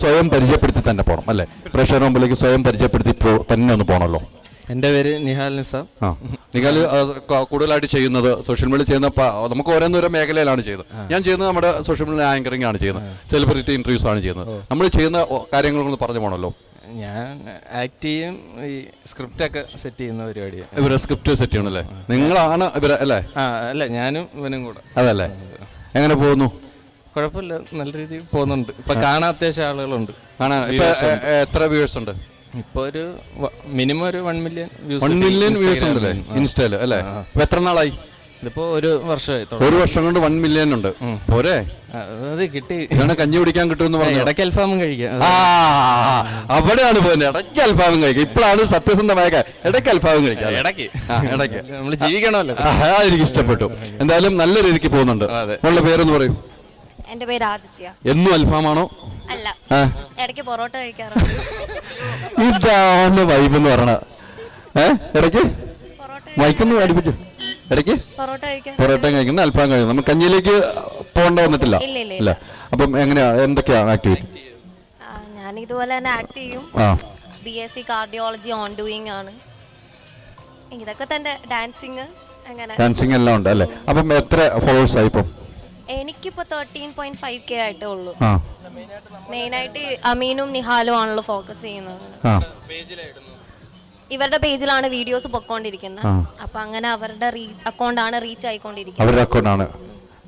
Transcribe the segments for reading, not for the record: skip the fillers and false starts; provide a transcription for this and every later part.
സ്വയം പരിചയപ്പെടുത്തി തന്നെ പോകണം അല്ലേ? പ്രേക്ഷകരുടെ മുമ്പിലേക്ക് സ്വയം പരിചയപ്പെടുത്തി തന്നെ ഒന്ന് പോകണമല്ലോ. എൻ്റെ പേര് നിഹാൽ നിസാം. നിഹാൽ കൂടുതലായിട്ട് ചെയ്യുന്നത് സോഷ്യൽ മീഡിയ ചെയ്യുന്ന നമുക്ക് ഓരോന്നോരോ മേഖലയിലാണ് ചെയ്യുന്നത്. ഞാൻ ചെയ്യുന്നത് നമ്മുടെ സോഷ്യൽ മീഡിയ ആങ്കറിംഗ് ആണ് ചെയ്യുന്നത്, സെലിബ്രിറ്റി ഇന്റർവ്യൂസ് ആണ് ചെയ്യുന്നത്. നമ്മൾ ചെയ്യുന്ന കാര്യങ്ങളൊന്ന് പറഞ്ഞു പോകണമല്ലോ. ഞാൻ ആക്ട് ചെയ്യും, ഈ സ്ക്രിപ്റ്റ് ഒക്കെ സെറ്റ് ചെയ്യുന്ന പരിപാടിയാണ്. ഇവരെ സ്ക്രിപ്റ്റ് സെറ്റ് ചെയ്യണല്ലേ? നിങ്ങളാണ് ഇവരെ അല്ലേ? അല്ല, ഞാനും ഇവനും കൂടെ. അതല്ലേ? എങ്ങനെ പോകുന്നു? കുഴപ്പമില്ല, നല്ല രീതിയിൽ പോകുന്നുണ്ട്. ഇപ്പൊ കാണാൻ അത്യാവശ്യം ആളുകളുണ്ട്. എത്ര വ്യൂവേഴ്സ് ഉണ്ട്? ഇപ്പൊ ഒരു മിനിമം ഒരു 1 മില്യൺ വ്യൂസ്. 1 മില്യൺ വ്യൂസ് ഉണ്ടല്ലേ ഇൻസ്റ്റയില് അല്ലേ? ഇപ്പൊ എത്ര നാളായി? ഇതിപ്പോ ഒരു വർഷമായി. ഒരു വർഷം കൊണ്ട് 1 മില്യൺ ഉണ്ട്. പോരെ? അത് കിട്ടി. ഇതാണ് കഞ്ഞി കുടിക്കാൻ കിട്ടുമെന്ന് പറഞ്ഞു. ഇടയ്ക്ക് അൽഫാമും കഴിക്കാം. അവിടെയാണ് പോകുന്നത്. ഇടയ്ക്ക് അൽഫാമും കഴിക്കാം. ഇപ്പോഴാണ് സത്യസന്ധമായ ഇടയ്ക്ക് അൽഫാമും കഴിക്കാം. ഇടയ്ക്ക് നമ്മൾ ജീവിക്കണമല്ലോ. എനിക്ക് ഇഷ്ടപ്പെട്ടു. എന്തായാലും നല്ല രീതിക്ക് പോകുന്നുണ്ട്. ഉള്ള പേരൊന്ന് പറയും. എന്റെ പേര് ആദിത്യ. എന്നും അൽഫാമാണോ? അല്ല, ഇടയ്ക്ക് പൊറോട്ട കഴിക്കാറുണ്ട്. ഇതാണ് വൈബ് എന്ന് പറയണ. ഇടയ്ക്ക് മൈക്കൊന്ന് അടുപ്പിച്ചു. ഇടയ്ക്ക് പൊറോട്ട കഴിക്കുന്നു, അൽഫാം കഴിക്കുന്നു. നമ്മൾ കഞ്ഞിയിലേക്ക് പോകേണ്ട വന്നിട്ടില്ല. ഇല്ല. അപ്പം എങ്ങനെയാണ്, എന്തൊക്കെയാണ് ആക്ടിവിറ്റി? ഞാൻ ഇതുപോലെ തന്നെ ആക്ട് ചെയ്യും. BSc കാർഡിയോളജി ഓൺ ഡൂയിങ് ആണ്. ഇതൊക്കെ തന്നെ ഡാൻസിങ്, അങ്ങനെ ഡാൻസിങ് എല്ലാം ഉണ്ട് അല്ലേ? അപ്പം എത്ര ഫോളോവേഴ്സ് ആയി ഇപ്പം? എനിക്കിപ്പോ 13.5K ആയിട്ടേ ഉള്ളൂ. മെയിനായിട്ട് അമീനും നിഹാലും ആണല്ലോ ഫോക്കസ് ചെയ്യുന്നത്. ഇവരുടെ പേജിലാണ് വീഡിയോസ് പൊക്കോണ്ടിരിക്കുന്നത്. അപ്പൊ അങ്ങനെ അവരുടെ അക്കൗണ്ടാണ് റീച്ച് ആയിക്കൊണ്ടിരിക്കുന്നത്. അവരുടെ അക്കൗണ്ടാണ്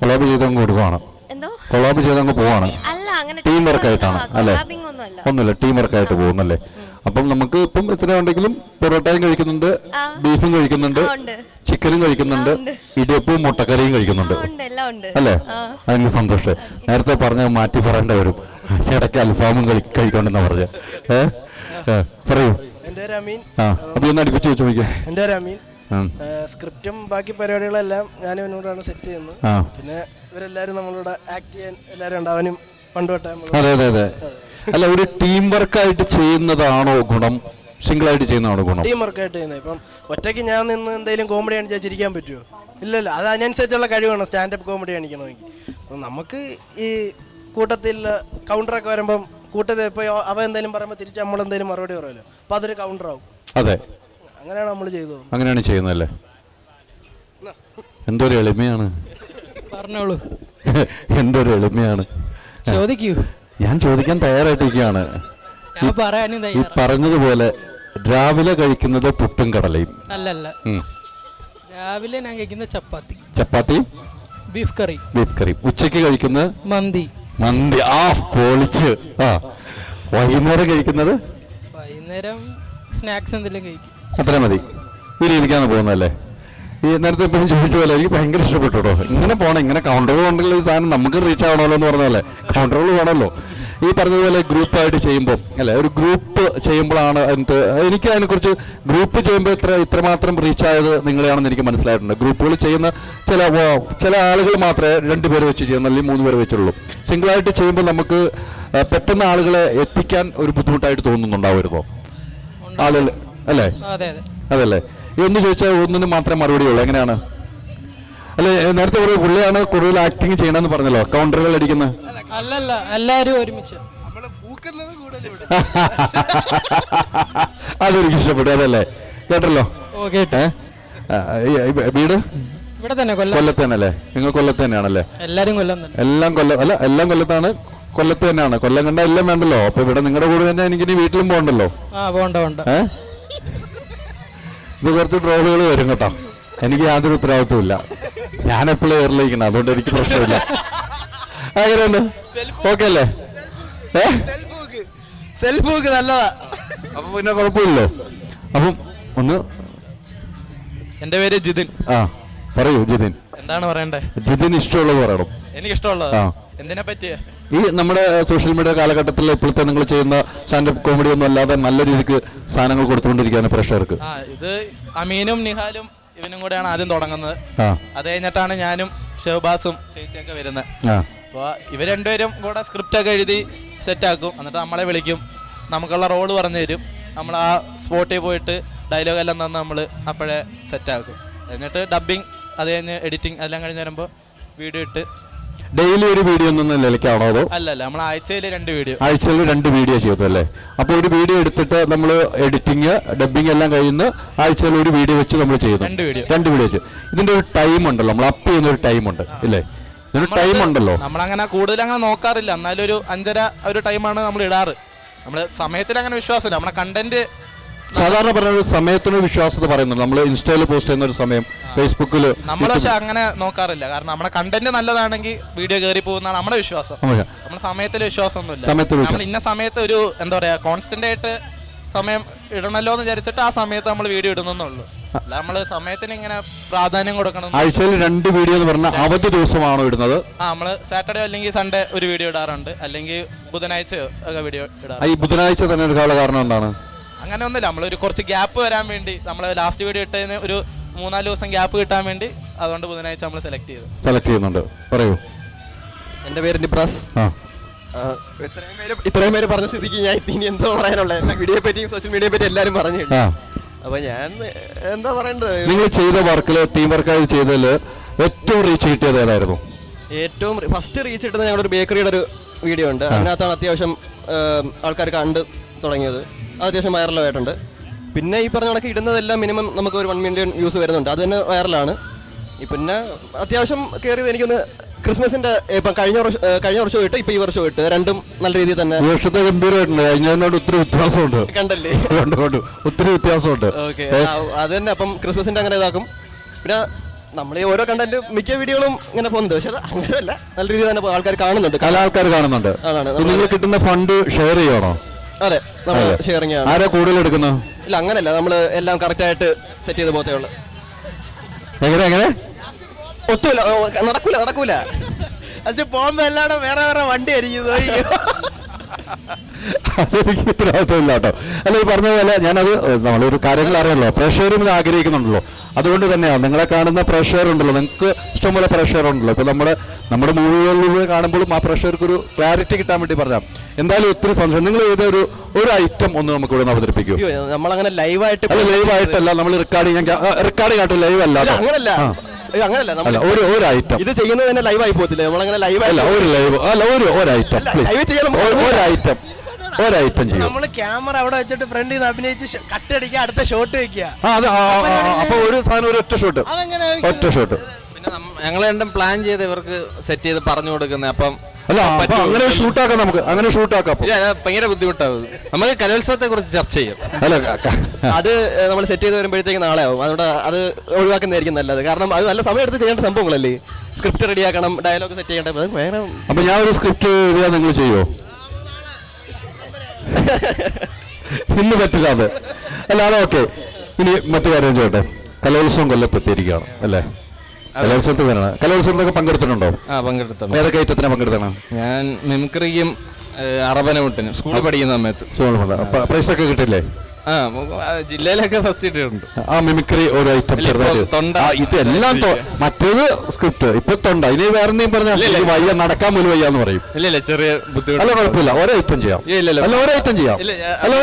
കൊളാബ് ചെയ്തങ്ങ് കൊടുക്കുവാണ്. എന്തോ കൊളാബ് ചെയ്തങ്ങ് പോവാണ്. അല്ല, അങ്ങനെ ടീം വർക്ക് ആയിട്ടാണ് അല്ലേ? ഒന്നുമില്ല, ടീം വർക്ക് ആയിട്ട് പോകുന്നല്ലേ? അപ്പം നമുക്ക് ഇപ്പം എത്ര ഉണ്ടെങ്കിലും പൊറോട്ടയും കഴിക്കുന്നുണ്ട്, ബീഫും കഴിക്കുന്നുണ്ട്, ചിക്കനും കഴിക്കുന്നുണ്ട്, ഇടിയപ്പവും മുട്ടക്കറിയും കഴിക്കുന്നുണ്ട് അല്ലേ? അതിന് സന്തോഷം. നേരത്തെ പറഞ്ഞ മാറ്റി പറയേണ്ട വരും. ഇടയ്ക്ക് അൽഫാമും കഴിക്കണ്ടെന്നാ പറഞ്ഞ. പറയൂ. അപ്പൊ ഒന്ന് അടുപ്പിച്ച് ചോദിക്കാം. എൻ്റെ പേര് അമീൻ. സ്ക്രിപ്റ്റും ബാക്കി പരിപാടികളെല്ലാം ഞാൻ ഇവനോടാണ് സെറ്റ് ചെയ്യുന്നത്. പിന്നെ ഇവരെല്ലാരും നമ്മളോട് ആക്ട് ചെയ്യാൻ എല്ലാവരും ഉണ്ടാവാനും പണ്ടുതൊട്ടേ. അതെ അതെ അതെ. അല്ല, ഒരു ടീം വർക്കായിട്ട് ചെയ്യുന്നതാണോ ഗുണം, സിംഗിൾ ആയിട്ട് ചെയ്യുന്നതാണോ ഗുണം? ടീം വർക്കായിട്ട് ചെയ്യുന്നത്. ഇപ്പം ഒറ്റയ്ക്ക് ഞാൻ നിന്ന് എന്തെങ്കിലും കോമഡി കാണിച്ചാൽ ചിരിക്കാൻ പറ്റുമോ? ഇല്ലല്ലോ. അത് അതിനനുസരിച്ചുള്ള കഴിവാണ് സ്റ്റാൻഡപ്പ് കോമഡി കാണിക്കണമെങ്കിൽ. അപ്പം നമുക്ക് ഈ കൂട്ടത്തിൽ കൗണ്ടറൊക്കെ വരുമ്പം കൂട്ടത്തിൽ ഇപ്പോൾ അവ എന്തെങ്കിലും പറയുമ്പോൾ തിരിച്ച് നമ്മളെന്തെങ്കിലും മറുപടി പറയുമല്ലോ. അപ്പം അതൊരു കൗണ്ടറാവും. അതെ, അങ്ങനെയാണ് നമ്മൾ ചെയ്തത്. അങ്ങനെയാണ് ചെയ്യുന്നതല്ലേ? എന്തൊരു എളിമയാണ്. പറഞ്ഞോളൂ. എന്തൊരു എളിമയാണ്. ചോദിക്കൂ. ഞാൻ ചോദിക്കാൻ തയ്യാറായിട്ടിരിക്കുകയാണ്. ഈ പറഞ്ഞതുപോലെ രാവിലെ കഴിക്കുന്നത് പുട്ടും കടലയും അല്ലല്ല. രാവിലെ ഞാൻ കഴിക്കുന്ന ചപ്പാത്തിയും ബീഫ് കറി. ഉച്ചയ്ക്ക് കഴിക്കുന്നത് മന്തി. പൊളിച്ച്. വൈകുന്നേരം കഴിക്കുന്നത് വൈകുന്നേരം സ്നാക്സ് എന്തെങ്കിലും കഴിക്കും. അത്ര മതി. ഈ രീതിക്കാണ് പോകുന്നതല്ലേ? ഈ നേരത്തെ എപ്പോഴും ചോദിച്ച പോലെ എനിക്ക് ഭയങ്കര ഇഷ്ടപ്പെട്ടു കേട്ടോ. ഇങ്ങനെ പോകണം, ഇങ്ങനെ കൗണ്ടറുകൾ ഉണ്ടെങ്കിൽ ഈ സാധനം നമുക്ക് റീച്ച് ആവണമല്ലോ എന്ന് പറഞ്ഞല്ലേ? കൗണ്ടറുകൾ വേണമല്ലോ. ഈ പറഞ്ഞതുപോലെ ഗ്രൂപ്പായിട്ട് ചെയ്യുമ്പോൾ അല്ലെ, ഒരു ഗ്രൂപ്പ് ചെയ്യുമ്പോഴാണ് എനിക്ക് അതിനെക്കുറിച്ച് ഗ്രൂപ്പ് ചെയ്യുമ്പോൾ ഇത്രമാത്രം റീച്ച് ആയത് നിങ്ങളെയാണെന്ന് എനിക്ക് മനസ്സിലായിട്ടുണ്ട്. ഗ്രൂപ്പുകൾ ചെയ്യുന്ന ചില ആളുകൾ മാത്രമേ 2 പേര് വെച്ച് ചെയ്യുന്നു, അല്ലെങ്കിൽ 3 പേര് വെച്ചുള്ളൂ. സിംഗിളായിട്ട് ചെയ്യുമ്പോൾ നമുക്ക് പെട്ടെന്ന് ആളുകളെ എത്തിക്കാൻ ഒരു ബുദ്ധിമുട്ടായിട്ട് തോന്നുന്നുണ്ടാവുമോ ആളുകൾ അല്ലേ? അതല്ലേ? ഒന്ന് ചോദിച്ചാൽ ഒന്നിനും മാത്രമേ മറുപടി ഉള്ളൂ. എങ്ങനെയാണ്? അല്ലെ, നേരത്തെ ഒരു പുള്ളിയാണ് കൂടുതൽ ആക്ടിങ് ചെയ്യണമെന്ന് പറഞ്ഞല്ലോ, കൗണ്ടറുകൾ അടിക്കുന്നത്. അല്ലല്ല, എല്ലാരും ഒരുമിച്ച്. അതെനിക്ക് ഇഷ്ടപ്പെട്ടു. അതല്ലേ? കേട്ടല്ലോ. വീട് ഇവിടെ തന്നെ, കൊല്ലത്ത് തന്നെയല്ലേ? നിങ്ങൾ കൊല്ലത്ത് തന്നെയാണല്ലേ? എല്ലാം കൊല്ലത്താണ്. കൊല്ലത്ത് തന്നെയാണ്. കൊല്ലം കണ്ട എല്ലാം വേണ്ടല്ലോ. അപ്പൊ ഇവിടെ നിങ്ങളുടെ കൂടെ തന്നെ എനിക്കിനി വീട്ടിലും പോകണ്ടല്ലോ. ഇത് കുറച്ച് ട്രോളുകൾ വരും കേട്ടോ. എനിക്ക് യാതൊരു ഉത്തരവാദിത്വം ഇല്ല. ഞാൻ എപ്പോഴും എയറിലേക്കണം, അതുകൊണ്ട് എനിക്ക് പ്രശ്നമില്ല. അങ്ങനെയുണ്ട്. ഓക്കെ അല്ലേ? നല്ലതാ. അപ്പൊ പിന്നെ കുഴപ്പമില്ലല്ലോ. അപ്പം ഒന്ന്. എന്റെ പേര് ജിതിൻ. പറയൂ ജിതിൻ. എന്താണ് പറയണ്ടേ? ജിതിൻ ഇഷ്ടമുള്ളത് പറയണം. എനിക്ക് ഇഷ്ടമുള്ളത് എന്തിനെ പറ്റിയ? ഈ നമ്മുടെ സോഷ്യൽ മീഡിയ കാലഘട്ടത്തിൽ ഇപ്പോഴത്തെ നിങ്ങൾ ചെയ്യുന്ന സ്റ്റാൻഡപ്പ് കോമഡി ഒന്നും അല്ലാതെ നല്ല രീതിക്ക് സാധനങ്ങൾ കൊടുത്തുകൊണ്ടിരിക്കുകയാണ് പ്രേക്ഷകർക്ക്. ഇത് അമീനും നിഹാലും ഇവനും കൂടെയാണ് ആദ്യം തുടങ്ങുന്നത്. അത് കഴിഞ്ഞിട്ടാണ് ഞാനും ഷഹബാസും ചേച്ചിയൊക്കെ വരുന്നത്. അപ്പോൾ ഇവർ 2 പേരും കൂടെ സ്ക്രിപ്റ്റൊക്കെ എഴുതി സെറ്റാക്കും. എന്നിട്ട് നമ്മളെ വിളിക്കും, നമുക്കുള്ള റോള് പറഞ്ഞു തരും. നമ്മൾ ആ സ്പോട്ടിൽ പോയിട്ട് ഡയലോഗ് എല്ലാം തന്ന് നമ്മൾ അപ്പോഴേ സെറ്റാക്കും. എന്നിട്ട് ഡബ്ബിങ്, അത് കഴിഞ്ഞ് എഡിറ്റിംഗ് എല്ലാം കഴിഞ്ഞ് വരുമ്പോൾ വീഡിയോ ഇട്ട് ഡെയിലി ഒരു വീഡിയോ ഒന്നും നിലയ്ക്കാണോ അതോ അല്ല നമ്മൾ ആഴ്ചയിൽ 2 വീഡിയോ. ആഴ്ചയിൽ 2 വീഡിയോ ചെയ്തു അല്ലേ? അപ്പോൾ ഒരു വീഡിയോ എടുത്തിട്ട് നമ്മൾ എഡിറ്റിങ് ഡബിങ് എല്ലാം കഴിയുന്ന ആഴ്ചയിൽ ഒരു വീഡിയോ വെച്ച് നമ്മൾ ചെയ്യുന്നു. 2 വീഡിയോ വെച്ച്. ഇതിന്റെ ഒരു ടൈം ഉണ്ടല്ലോ, നമ്മൾ അപ്പ് ചെയ്യുന്ന ഒരു ടൈം ഉണ്ട് ഇല്ലേ? ഇതിന് ടൈം ഉണ്ടല്ലോ. നമ്മളങ്ങനെ കൂടുതൽ അങ്ങനെ നോക്കാറില്ല, എന്നാലും ഒരു 5:30 ഒരു ടൈമാണ് നമ്മൾ ഇടാറ്. നമ്മൾ സമയത്തിൽ അങ്ങനെ വിശ്വാസമില്ല. നമ്മളെ കണ്ടന്റ് സാധാരണ പറഞ്ഞ ഒരു സമയത്തിന് വിശ്വാസത പറയുന്നുണ്ട്. നമ്മൾ ഇൻസ്റ്റയിൽ പോസ്റ്റ് ചെയ്യുന്ന ഒരു സമയം, ഫേസ്ബുക്കിൽ നമ്മൾ പക്ഷെ അങ്ങനെ നോക്കാറില്ല. കാരണം നമ്മുടെ കണ്ടന്റ് നല്ലതാണെങ്കിൽ വീഡിയോ കയറി പോകുന്നതാണ് നമ്മുടെ വിശ്വാസം. നമ്മൾ സമയത്തിൽ വിശ്വാസമൊന്നുമില്ല. നമ്മൾ ഇന്ന സമയത്ത് ഒരു എന്താ പറയാ കോൺസ്റ്റന്റ് ആയിട്ട് സമയം ഇടണല്ലോ എന്ന് വിചാരിച്ചിട്ട് ആ സമയത്ത് നമ്മൾ വീഡിയോ ഇടുന്നുള്ളൂ. അല്ല നമ്മൾ സമയത്തിന് ഇങ്ങനെ പ്രാധാന്യം കൊടുക്കണം. ആഴ്ചയിൽ 2 വീഡിയോ എന്ന് പറഞ്ഞാൽ അവധി ദിവസമാണോ ഇടുന്നത്? നമ്മൾ സാറ്റർഡേ അല്ലെങ്കിൽ സൺഡേ ഒരു വീഡിയോ ഇടാറുണ്ട്, അല്ലെങ്കിൽ ബുധനാഴ്ച ഒക്കെ വീഡിയോ ഇടാറുണ്ട്. ഈ ബുധനാഴ്ച തന്നെ എടുക്കാനുള്ള കാരണം എന്താണ്? അങ്ങനെ ഒന്നുമില്ല, നമ്മളൊരു കുറച്ച് ഗ്യാപ്പ് വരാൻ വേണ്ടി. നമ്മൾ ലാസ്റ്റ് വീഡിയോ ഇട്ടതിന് ഒരു 3-4 ദിവസം ഗ്യാപ്പ് കിട്ടാൻ വേണ്ടി, അതുകൊണ്ട് ബുധനാഴ്ച നമ്മൾ സെലക്ട് ചെയ്യുന്നുണ്ട്. പറയൂ. എൻ്റെ പേര് നിബ്രാസ്. ഇത്രയും പേര് പറഞ്ഞ സ്ഥിതിക്ക് ഞാൻ ഇനി എന്തോ പറയാനുള്ളത്. എല്ലാ വീഡിയോയെ പറ്റിയും സോഷ്യൽ മീഡിയയെ പറ്റി എല്ലാവരും പറഞ്ഞു. അപ്പൊ ഞാൻ എന്താ പറയേണ്ടത്, നിങ്ങൾ ചെയ്ത വർക്കിൽ ടീം വർക്കായി ചെയ്തതിൽ ഏറ്റവും റീച്ച് കിട്ടിയത് ഏതായിരുന്നു? ഏറ്റവും ഫസ്റ്റ് റീച്ച് കിട്ടുന്നത് ഞങ്ങളൊരു ബേക്കറിയുടെ ഒരു വീഡിയോ ഉണ്ട്. അതിനകത്താണ് അത്യാവശ്യം ആൾക്കാർ കണ്ട് തുടങ്ങിയത്. അത് അത്യാവശ്യം വൈറലായിട്ടുണ്ട്. പിന്നെ ഈ പറഞ്ഞ കണക്ക് ഇടുന്നതെല്ലാം മിനിമം നമുക്ക് ഒരു 1 മില്യൺ വ്യൂസ് വരുന്നുണ്ട്. അത് തന്നെ വൈറലാണ്. പിന്നെ അത്യാവശ്യം കയറിയത് എനിക്കൊന്ന് ക്രിസ്മസിന്റെ ഇപ്പം കഴിഞ്ഞ വർഷം ഇട്ട് ഇപ്പൊ ഈ വർഷം ഇട്ട് രണ്ടും നല്ല രീതിയിൽ തന്നെ ഈ വർഷത്തെ ഗംഭീരമായിട്ടുണ്ട്. കഴിഞ്ഞതിനോട് ഒത്തിരി വ്യത്യാസമുണ്ട്. കണ്ടല്ലേ? ഒത്തിരി വ്യത്യാസമുണ്ട്. ഓക്കെ, അത് തന്നെ. അപ്പം ക്രിസ്മസിന്റെ അങ്ങനെ ഇതാക്കും. പിന്നെ നമ്മൾ ഈ ഓരോ കണ്ടന്റ് മിക്ക വീഡിയോകളും ഇങ്ങനെ പോകുന്നുണ്ട്. പക്ഷെ അത് അങ്ങനെയല്ല, നല്ല രീതിയിൽ തന്നെ ആൾക്കാർ കാണുന്നുണ്ട്. ആൾക്കാർ കാണുന്നുണ്ട്. നിങ്ങൾ കിട്ടുന്ന ഫണ്ട് ഷെയർ ചെയ്യണോ? അതെ, നമ്മൾ ഷെയറിംഗ് ആണ്. ആരാ കൂടുതൽ എടുക്കുന്നത്? ഇല്ല, അങ്ങനെയല്ല, നമ്മൾ എല്ലാം കറക്റ്റ് ആയിട്ട് സെറ്റ് ചെയ്ത് പോകത്തേ ഉള്ളൂ. എങ്ങനെ ഒത്തുമില്ല, നടക്കൂല. അത് പോകുമ്പോ എല്ലാവരും വേറെ വേറെ വണ്ടി ആയിരിക്കും. അതെനിക്ക് ഉത്തരവാദിത്തമില്ല കേട്ടോ. അല്ല, ഈ പറഞ്ഞ പോലെ ഞാനത് നമ്മളൊരു കാര്യങ്ങൾ അറിയാമല്ലോ, പ്രേക്ഷകരും ഇത് ആഗ്രഹിക്കുന്നുണ്ടല്ലോ. അതുകൊണ്ട് തന്നെയാണ് നിങ്ങളെ കാണുന്ന പ്രേക്ഷകർ ഉണ്ടല്ലോ, നിങ്ങൾക്ക് ഇഷ്ടംപോലെ പ്രേക്ഷകർ ഉണ്ടല്ലോ. ഇപ്പൊ നമ്മുടെ മൂവികളിലൂടെ കാണുമ്പോഴും ആ പ്രേക്ഷകർക്ക് ഒരു ക്ലാരിറ്റി കിട്ടാൻ വേണ്ടി പറഞ്ഞാൽ എന്തായാലും ഒത്തിരി സന്തോഷം. നിങ്ങൾ ഏതൊരു ഐറ്റം ഒന്ന് നമുക്ക് ഇവിടെ അവതരിപ്പിക്കും. നമ്മളങ്ങനെ ലൈവായിട്ട് ലൈവായിട്ടല്ല, നമ്മൾ റെക്കോർഡിംഗ് ആയിട്ട് ലൈവ് അല്ല. അങ്ങനല്ല, ഒരു ഐറ്റം ഇത് ചെയ്യുന്നത് തന്നെ ലൈവായി പോകത്തില്ല. നമ്മളങ്ങനെ ലൈവ് അല്ല, ഒരു ലൈവ് അല്ല, ഒരു ഐറ്റം ഒരൈറ്റം ചെയ്യും. നമ്മള് ക്യാമറ അവിടെ വെച്ചിട്ട് ഫ്രണ്ടിൽ നിന്ന് അഭിനയിച്ച് കട്ടടിക്കുക, അടുത്ത ഷോട്ട് വെക്കുക. അപ്പൊ ഒരു സാധനം ഒരു ഒറ്റ ഷോട്ട്. പിന്നെ ഞങ്ങൾ രണ്ടും പ്ലാൻ ചെയ്ത് ഇവർക്ക് സെറ്റ് ചെയ്ത് പറഞ്ഞു കൊടുക്കുന്നത്. അപ്പം അല്ല, അങ്ങനെ ഷൂട്ടാക്കാം, നമുക്ക് അങ്ങനെ ഷൂട്ടാക്കാം. ഭയങ്കര ബുദ്ധിമുട്ടാവും. നമുക്ക് കലോത്സവത്തെ കുറിച്ച് ചർച്ച ചെയ്യാം. അല്ല, അത് നമ്മൾ സെറ്റ് ചെയ്ത് വരുമ്പോഴത്തേക്ക് നാളെ ആവും. അതുകൊണ്ട് അത് ഒഴിവാക്കുന്നതായിരിക്കും നല്ലത്. കാരണം അത് നല്ല സമയം എടുത്ത് ചെയ്യേണ്ട സംഭവങ്ങളല്ലേ. സ്ക്രിപ്റ്റ് റെഡിയാക്കണം, ഡയലോഗ് സെറ്റ് ചെയ്യേണ്ടത് വേറെ. അപ്പൊ ഞാൻ ഒരു സ്ക്രിപ്റ്റ് എഴുതിയാൽ നിങ്ങൾ ചെയ്യുമോ? ഇന്ന് പറ്റില്ല അത്. അല്ല, അതൊക്കെ. ഇനി മറ്റു കാര്യം ചെയ്യട്ടെ. കലോത്സവം കൊല്ലപ്പെത്തിയിരിക്കുകയാണ് അല്ലേ? കലോത്സവത്തിലൊക്കെ പങ്കെടുത്തിട്ടുണ്ടോ? പങ്കെടുത്തു. ഏതൊക്കെ ഐറ്റത്തിനാ പങ്കെടുത്തണം? ഞാൻ മിമിക്രിക്കും അറബനമുട്ടിനും സ്കൂളിൽ പഠിക്കുന്ന സമയത്ത്. പ്രൈസൊക്കെ കിട്ടില്ലേ? ജില്ലയിലൊക്കെ ഫസ്റ്റ് ഇട്ടിട്ടുണ്ട്. ആ മിമിക്രി ഒരു ഐറ്റം ഇതെല്ലാം. മറ്റേത് സ്ക്രിപ്റ്റ്, ഇപ്പൊ തൊണ്ട. ഇനി വേറെ എന്തെങ്കിലും പറഞ്ഞാൽ വയ്യ, നടക്കാൻ പോലും വയ്യാന്ന് പറയും. ഇല്ല, ചെറിയ ബുദ്ധിമുട്ട്. അല്ല, കുഴപ്പമില്ല, ഒരൈറ്റം ചെയ്യാം. അല്ല, ഒരൈറ്റം ചെയ്യാം. അല്ല,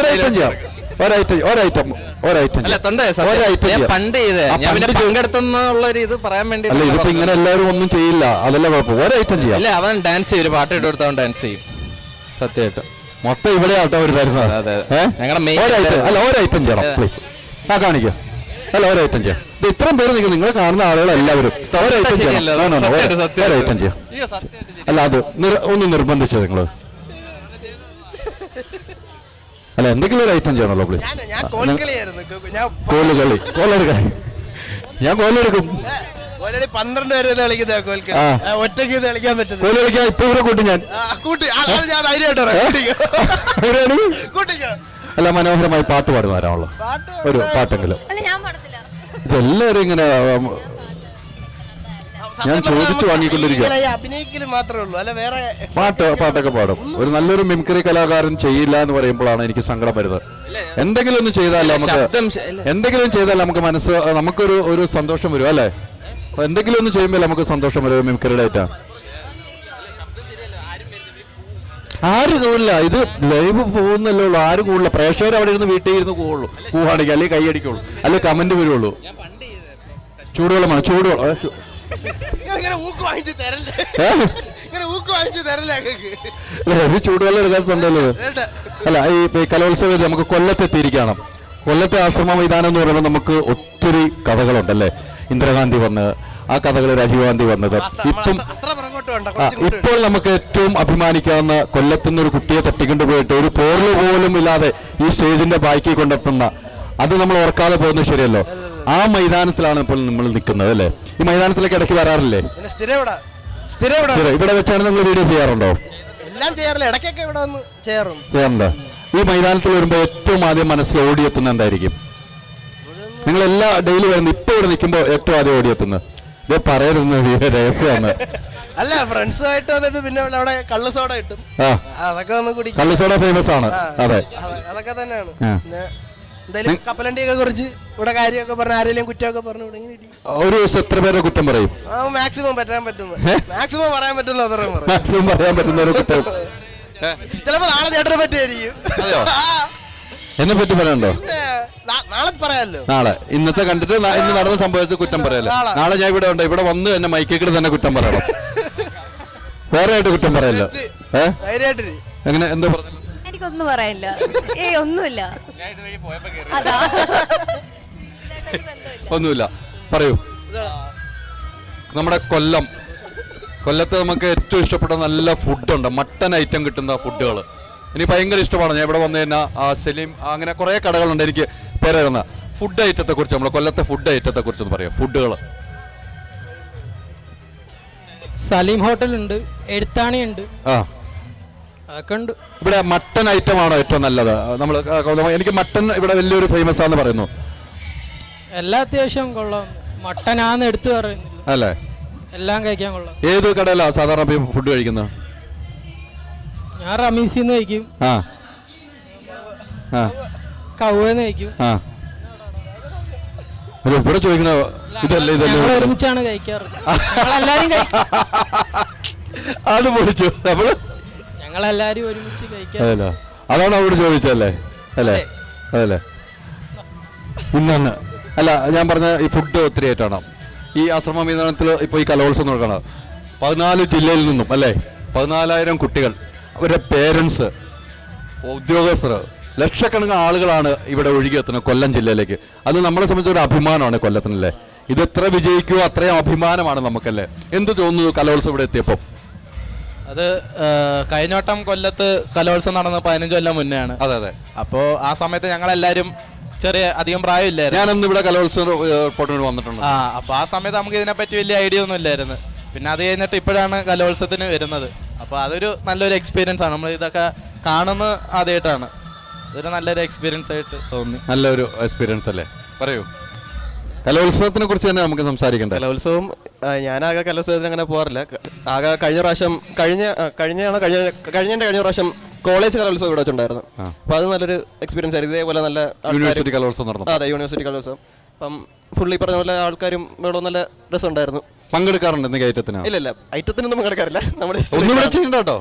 ഇതിപ്പോ ഇങ്ങനെ എല്ലാവരും ഒന്നും ചെയ്യില്ല, അതല്ല കുഴപ്പം. ഒരൈറ്റം ചെയ്യാം. അല്ല, അവൻ ഡാൻസ് ചെയ്യും, ഒരു പാട്ട് ഇട്ട് കൊടുത്ത് അവൻ ഡാൻസ് ചെയ്യും. സത്യമായിട്ട് മൊത്തം ഇവിടെ ആട്ടോ അവർ തരുന്നത്. അല്ല, ഒരൈറ്റം ചെയ്യണം പ്ലീസ്. കാണിക്കാം. അല്ല, ഒരൈറ്റം ചെയ്യാം. ഇത്രയും പേര് നിങ്ങൾ കാണുന്ന ആളുകളെല്ലാവരും ഒരൈറ്റം ചെയ്യണം. ഒരൈറ്റം ചെയ്യാം. അല്ല, അത് ഒന്ന് നിർബന്ധിച്ചത് നിങ്ങൾ. അല്ല, എന്തെങ്കിലും ഒരു ഐറ്റം ചെയ്യണല്ലോ പ്ലീസ്. കോലുകളി. ഞാൻ കോലെടുക്കും. 12 പേര് കളിക്കുന്ന ഒറ്റയ്ക്ക് കളിക്കാൻ പറ്റും. കോല് കളിക്കാൻ ഇപ്പൊ ഇവിടെ കൂട്ടി ഞാൻ. അല്ല, മനോഹരമായി പാട്ട് പാടുന്ന ആരാണല്ലോ, ഒരു പാട്ടെങ്കിലും. ഇതെല്ലാവരും ഇങ്ങനെ ഞാൻ ചോദിച്ചു വാങ്ങിക്കൊണ്ടിരിക്കുക. അഭിനയിക്കലും മാത്രമേ ഉള്ളൂ, അല്ല വേറെ പാട്ടൊക്കെ പാടും. ഒരു നല്ലൊരു മിമിക്രി കലാകാരൻ ചെയ്യില്ല എന്ന് പറയുമ്പോഴാണ് എനിക്ക് സങ്കടം വരുന്നത്. എന്തെങ്കിലും ഒന്ന് ചെയ്താൽ നമുക്ക് മനസ്സ്, നമുക്കൊരു സന്തോഷം വരും അല്ലേ? എന്തെങ്കിലും ഒന്ന് ചെയ്യുമ്പോൾ നമുക്ക് സന്തോഷം വരും. മിമിക്രിയുടെ ആയിട്ടാ ആരും കൂടില്ല, ഇത് ലൈവ് പോകുന്നല്ലേ ഉള്ളൂ. ആരും കൂടില്ല. പ്രേക്ഷകർ അവിടെ ഇരുന്ന് വീട്ടിൽ ഇരുന്ന് പോവുകയാണെങ്കിൽ അല്ലെങ്കിൽ കൈയടിക്കുള്ളൂ, അല്ലെങ്കിൽ കമന്റ് വരുള്ളൂ. ചൂടുവെള്ളമാണ്. ഇങ്ങനെ ഊക്ക് വാങ്ങിച്ച് തരല്ലേ, ഇങ്ങനെ ഊക്ക് വാങ്ങിച്ച് തരല്ലേ ഞങ്ങൾക്ക്. ഒരു ചൂടുവെള്ളം എടുക്കാത്തുണ്ടല്ലോ. അല്ല, ഈ കലോത്സവ വേദി നമുക്ക് കൊല്ലത്തെത്തിയിരിക്കണം. കൊല്ലത്തെ ആശ്രമ മൈതാനം എന്ന് പറയുമ്പോൾ നമുക്ക് ഒത്തിരി കഥകളുണ്ടല്ലേ. ഇന്ദിരാഗാന്ധി വന്ന് ആ കഥകൾ, രാജീവ് ഗാന്ധി വന്നത്. ഇപ്പം അത്ര പുറകോട്ട് വേണ്ട, ഇപ്പോൾ നമുക്ക് ഏറ്റവും അഭിമാനിക്കാവുന്ന കൊല്ലത്തുനിന്ന് ഒരു കുട്ടിയെ തട്ടിക്കൊണ്ട് പോയിട്ട് ഒരു പോർല് പോലും ഇല്ലാതെ ഈ സ്റ്റേജിന്റെ ബാക്കി കൊണ്ടെത്തുന്ന, അത് നമ്മൾ ഓർക്കാതെ പോകുന്നത് ശരിയല്ലോ. ആ മൈതാനത്തിലാണ് ഇപ്പോൾ നമ്മൾ നിൽക്കുന്നത് അല്ലേ. ഈ മൈതാനത്തിലേക്ക് ഇടയ്ക്ക് വരാറില്ലേ? സ്ഥിരം ഇവിടെ വെച്ചാണ് നിങ്ങൾ വീഡിയോ ചെയ്യാറുണ്ടോ? എല്ലാം ചെയ്യാറില്ല, ഇടയ്ക്കൊക്കെ ഇവിടെ വന്ന് ചെയ്യാറുണ്ട്. ഈ മൈതാനത്തിൽ വരുമ്പോൾ ഏറ്റവും ആദ്യം മനസ്സിൽ ഓടിയെത്തുന്നത് എന്തായിരിക്കും? നിങ്ങൾ എല്ലാ ഡെയിലി വരുന്നത് ഇപ്പൊ ഇവിടെ നിൽക്കുമ്പോൾ ഏറ്റവും ആദ്യം ഓടിയെത്തുന്നത് ഇത് പറയരുത്, രഹസ്യമാണ്. അല്ല, ഫ്രണ്ട്സുമായിട്ട് വന്നിട്ട് പിന്നെ അവിടെ കള്ള് സോഡ കിട്ടും, അതൊക്കെ ഒന്ന് കുടിക്കും. കള്ള് സോഡ ഫേമസ് ആണ്. അതെ, അതൊക്കെ തന്നെയാണ്. പിന്നെ എന്തായാലും കപ്പലണ്ടിയൊക്കെ കുറിച്ച് ഇവിടെ കാര്യമൊക്കെ പറഞ്ഞ ആരെങ്കിലും കുറ്റമൊക്കെ പറഞ്ഞു ഒരു ദിവസം എത്ര പേരെ കുറ്റം പറയും? മാക്സിമം പറയാൻ പറ്റുന്ന അത്രയും പറയും. മാക്സിമം പറയാൻ പറ്റുന്ന ഒരു കുറ്റം. ചിലപ്പോ നാളെ ചേട്ടനെ പറ്റിയായിരിക്കും. എന്നെ പറ്റി പറയണ്ടോ? നാളെ പറയാമല്ലോ. നാളെ ഇന്നത്തെ കണ്ടിട്ട് ഇന്ന് നടന്ന സംഭവിച്ച കുറ്റം പറയല്ലേ. നാളെ ഞാൻ ഇവിടെ ഉണ്ട്, ഇവിടെ വന്ന് എന്നെ മൈക്കേക്കിട്ട് തന്നെ കുറ്റം പറയണം. വേറെ ആയിട്ട് കുറ്റം പറയല്ലോ. എങ്ങനെ എന്താ പറഞ്ഞു? എനിക്കൊന്നും പറയാനില്ല. ഒന്നുമില്ല. അതാ ഒന്നുമില്ല, പറയൂ. നമ്മുടെ കൊല്ലത്ത് നമുക്ക് ഏറ്റവും ഇഷ്ടപ്പെട്ട നല്ല ഫുഡുണ്ട്, മട്ടൻ ഐറ്റം കിട്ടുന്ന ഫുഡുകൾ എനിക്ക് ഭയങ്കര ഇഷ്ടമാണ്. ഞാൻ ഇവിടെ വന്നു കഴിഞ്ഞാൽ സലീം അങ്ങനെ കുറേ കടകളുണ്ട് എനിക്ക് പേരറിയുന്ന. ഫുഡ് ഐറ്റത്തെ കുറിച്ച്, നമ്മുടെ കൊല്ലത്തെ ഫുഡ് ഐറ്റത്തെ കുറിച്ചൊന്ന് പറയാം. ഫുഡുകൾ സലീം ഹോട്ടലുണ്ട്, എഴുത്താണിയുണ്ട്, അതൊക്കെ ഉണ്ട്. ഇവിടെ മട്ടൻ ഐറ്റം ആണോ ഏറ്റവും നല്ലത്? എനിക്ക് മട്ടൻ ഇവിടെ വലിയൊരു ഫേമസ് ആണെന്ന് പറയുന്നു. എല്ലാം അത്യാവശ്യം കൊള്ളാം. മട്ടനാന്ന് എടുത്തു പറയുന്നില്ല അല്ലേ, എല്ലാം കഴിക്കാൻ കൊള്ളാം. ഏത് കടയിലാണ് സാധാരണ ഫുഡ് കഴിക്കുന്നത്? ഞാൻ റമീസിന്ന് കഴിക്കും, കൗവന്ന് കഴിക്കും. ഇവിടെ ചോദിക്കണ ഇതല്ലേ ഞങ്ങൾ ഒരുമിച്ചാണ് കഴിക്കാറ്. ഞങ്ങളെല്ലാരും അത് പൊളിച്ചു നമ്മള്, ഞങ്ങളെല്ലാരും ഒരുമിച്ച് കഴിക്കാറ്. അതാണ് അവിടെ ചോദിച്ചല്ലേ അല്ലേ? അതല്ലേ ഇന്നാണ്. അല്ല, ഞാൻ പറഞ്ഞ ഈ ഫുഡ് ഒത്തിരി ആയിട്ടാണ് ഈ ആശ്രമ മൈതാനത്തിൽ ഇപ്പോൾ ഈ കലോത്സവം നടക്കണം. 14 ജില്ലയിൽ നിന്നും അല്ലേ, 14,000 കുട്ടികൾ, അവരുടെ പേരൻസ്, ഉദ്യോഗസ്ഥർ, ലക്ഷക്കണക്കിന് ആളുകളാണ് ഇവിടെ ഒഴുകിയെത്തുന്നത് കൊല്ലം ജില്ലയിലേക്ക്. അത് നമ്മളെ സംബന്ധിച്ച ഒരു അഭിമാനമാണ് കൊല്ലത്തിനല്ലേ. ഇത് എത്ര വിജയിക്കുമോ അത്രയും അഭിമാനമാണ് നമുക്കല്ലേ. എന്ത് തോന്നുന്നു കലോത്സവം ഇവിടെ എത്തിയപ്പോൾ? അത് കഴിഞ്ഞോട്ടം കൊല്ലത്ത് കലോത്സവം നടന്ന 15 കൊല്ലം മുന്നേ ആണ്. അതെ. അപ്പോൾ ആ സമയത്ത് ഞങ്ങളെല്ലാവരും ചെറിയ അധികം പ്രായമില്ലായിരുന്നു. ഞാനന്ന് ഇവിടെ കലോത്സവം റിപ്പോർട്ടിന് വന്നിട്ടുണ്ട്. അപ്പോൾ ആ സമയത്ത് നമുക്ക് ഇതിനെപ്പറ്റി വലിയ ഐഡിയ ഒന്നും ഇല്ലായിരുന്നു. പിന്നെ അത് കഴിഞ്ഞിട്ട് ഇപ്പോഴാണ് കലോത്സവത്തിന് വരുന്നത്. അപ്പോൾ അതൊരു നല്ലൊരു എക്സ്പീരിയൻസ് ആണ്. നമ്മൾ ഇതൊക്കെ കാണുന്നത് ആദ്യമായിട്ടാണ്. അതൊരു നല്ലൊരു എക്സ്പീരിയൻസ് ആയിട്ട് തോന്നി. നല്ലൊരു എക്സ്പീരിയൻസ് അല്ലേ. പറയൂ, കലോത്സവത്തിനെ കുറിച്ച് തന്നെ നമുക്ക് സംസാരിക്കണ്ടേ. കലോത്സവം ഞാനാകെ കലോത്സവത്തിന് അങ്ങനെ പോകാറില്ല. ആകെ കഴിഞ്ഞ പ്രാവശ്യം കഴിഞ്ഞ പ്രാവശ്യം കോളേജ് കലോത്സവം ഇവിടെ വെച്ചിട്ടുണ്ടായിരുന്നു. അപ്പോൾ അത് നല്ലൊരു എക്സ്പീരിയൻസ് ആയിരുന്നു. ഇതേപോലെ നല്ല യൂണിവേഴ്സിറ്റി കലോത്സവം നടന്നു. അതെ, യൂണിവേഴ്സിറ്റി കലോത്സവം. അപ്പം ഫുള്ളി പറഞ്ഞ പോലെ ആൾക്കാരും ഇവിടെ നല്ല രസമുണ്ടായിരുന്നു. പങ്കെടുക്കാറുണ്ട് എന്തെങ്കിലും ഐറ്റത്തിന്? ഇല്ല, ഐറ്റത്തിനൊന്നും പങ്കെടുക്കാറില്ല. ഒന്നും ഇവിടെ ചെയ്യണ്ട കേട്ടോ.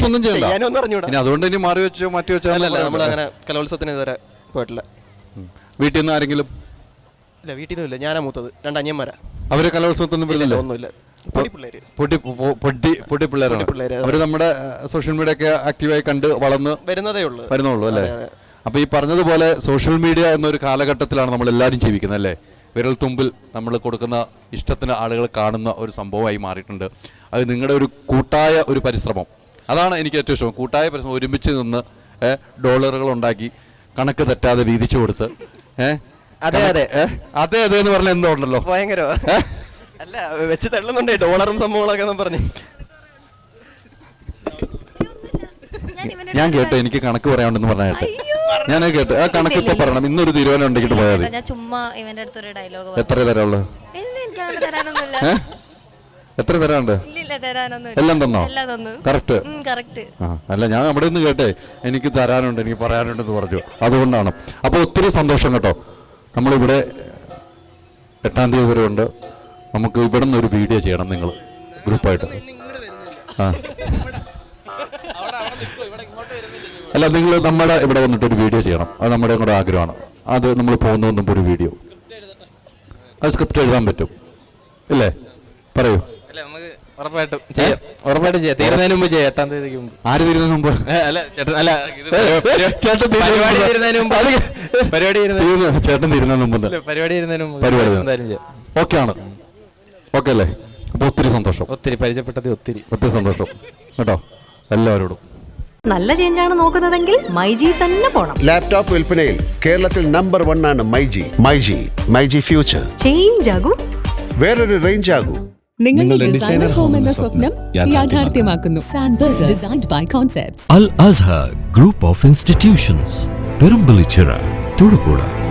ഒന്നും ചെയ്യാനൊന്നും അറിഞ്ഞൂടാ. അതുകൊണ്ട് ഇനി മാറി വെച്ചോ മാറ്റി വെച്ചോ? നമ്മൾ അങ്ങനെ കലോത്സവത്തിന് ഇതുവരെ പോയിട്ടില്ല. വീട്ടിൽ നിന്ന് ആരെങ്കിലും? ഇല്ല, വീട്ടിൽ നിന്നില്ല. ഞാനാ മൂത്തത്, 2 അനിയന്മാരാ. അവര് കലോത്സവത്തൊന്നും വരുന്നില്ല? ഒന്നുമില്ല. പൊടി പിള്ളേരാണ് അവര്. നമ്മുടെ സോഷ്യൽ മീഡിയ ഒക്കെ ആക്റ്റീവായി കണ്ട് വളർന്ന് വരുന്നുള്ളൂ അല്ലേ. അപ്പൊ ഈ പറഞ്ഞതുപോലെ സോഷ്യൽ മീഡിയ എന്നൊരു കാലഘട്ടത്തിലാണ് നമ്മൾ എല്ലാവരും ജീവിക്കുന്നത് അല്ലേ. വിരൽ തുമ്പിൽ നമ്മൾ കൊടുക്കുന്ന ഇഷ്ടത്തിന് ആളുകൾ കാണുന്ന ഒരു സംഭവമായി മാറിയിട്ടുണ്ട്. അത് നിങ്ങളുടെ ഒരു കൂട്ടായ ഒരു പരിശ്രമം, അതാണ് എനിക്ക് ഏറ്റവും ഇഷ്ടം. കൂട്ടായ പരിശ്രമം, ഒരുമിച്ച് നിന്ന് ഡോളറുകൾ ഉണ്ടാക്കി കണക്ക് തെറ്റാതെ വീതിച്ചു കൊടുത്ത് അതെ എന്ന് പറഞ്ഞാൽ എന്തോ ഉണ്ടല്ലോ ഭയങ്കര അല്ല വെച്ച് തള്ളുന്നുണ്ട് ഡോളറും സംഭവങ്ങളൊക്കെ പറഞ്ഞു. ഞാൻ കേട്ടോ, എനിക്ക് കണക്ക് പറയാനുണ്ടെന്ന് പറഞ്ഞ കേട്ടോ. ഞാൻ കേട്ടു. ആ കണക്ക് ഇപ്പൊ പറയണം. ഇന്നൊരു തീരുമാനം ഉണ്ടെങ്കിൽ പോയാൽ മതി. ഞാൻ ചുമ്മാ ഇവന്റെ അടുത്തൊരു ഡയലോഗ്. എത്ര തരാനുള്ളത്? എത്ര തരാനുണ്ട്? എല്ലാം തന്നോ? കറക്റ്റ്. അല്ല, ഞാൻ അവിടെ നിന്ന് കേട്ടെ എനിക്ക് തരാനുണ്ട്, എനിക്ക് പറയാനുണ്ടെന്ന് പറഞ്ഞു. അതുകൊണ്ടാണ്. അപ്പൊ ഒത്തിരി സന്തോഷം കേട്ടോ. നമ്മളിവിടെ 8-ാം തീയതി വരെ ഉണ്ട്. നമുക്ക് ഇവിടെ നിന്ന് ഒരു വീഡിയോ ചെയ്യണം നിങ്ങൾ ഗ്രൂപ്പായിട്ട്. അല്ല, നിങ്ങൾ നമ്മുടെ ഇവിടെ വന്നിട്ട് ഒരു വീഡിയോ ചെയ്യണം. അത് നമ്മുടെ കൂടെ ആഗ്രഹമാണ്. അത് നമ്മൾ പോകുന്ന മുമ്പ് ഒരു വീഡിയോ, അത് സ്ക്രിപ്റ്റ് എഴുതാൻ പറ്റും ഇല്ലേ? പറയൂ. അല്ല നമുക്ക് ഉറപ്പായിട്ടും ചെയ്യാം, ഉറപ്പായിട്ടും ചെയ്യാം. തീരുന്നതിന് മുമ്പ് ചെയ്യാം, 8-ാം തീയതിക്ക് മുമ്പ്. ആര് തീരുന്നതിന് മുമ്പ്? അല്ല ചേട്ടൻ, അല്ല ചേട്ടൻ പരിപാടി തീരുന്നതിന് മുമ്പ്, പരിപാടി ചേട്ടൻ തീരുന്നതിന് മുമ്പ് പരിപാടി തീരുന്നതിന് മുമ്പ് പരിപാടി എന്തായാലും ചെയ്യാം. ഓക്കെ ആണ്. ഓക്കെ അല്ലേ? അപ്പോൾ ഒത്തിരി സന്തോഷം. ഒത്തിരി പരിചയപ്പെട്ടത് ഒത്തിരി സന്തോഷം കേട്ടോ എല്ലാവരോടും. നല്ല ചേഞ്ചാണ് നോക്കുന്നതെങ്കിൽ മൈജി തന്നെ പോണം. ലാപ്ടോപ്പ് വിൽപ്പനയിൽ കേരളത്തിൽ നമ്പർ 1 ആണ് മൈജി ഫ്യൂച്ചർ. ചേഞ്ച് ആകും, വേറൊരു റേഞ്ച് ആകൂ. നിങ്ങളുടെ ഡിസൈനർ ഹോം എന്ന സ്വപ്നം യാഥാർത്ഥ്യമാക്കുന്നു. സാൻബിൾഡ്, designed by concepts. Al Azhar Group of Institutions, Perambalichira, Thudupuzha.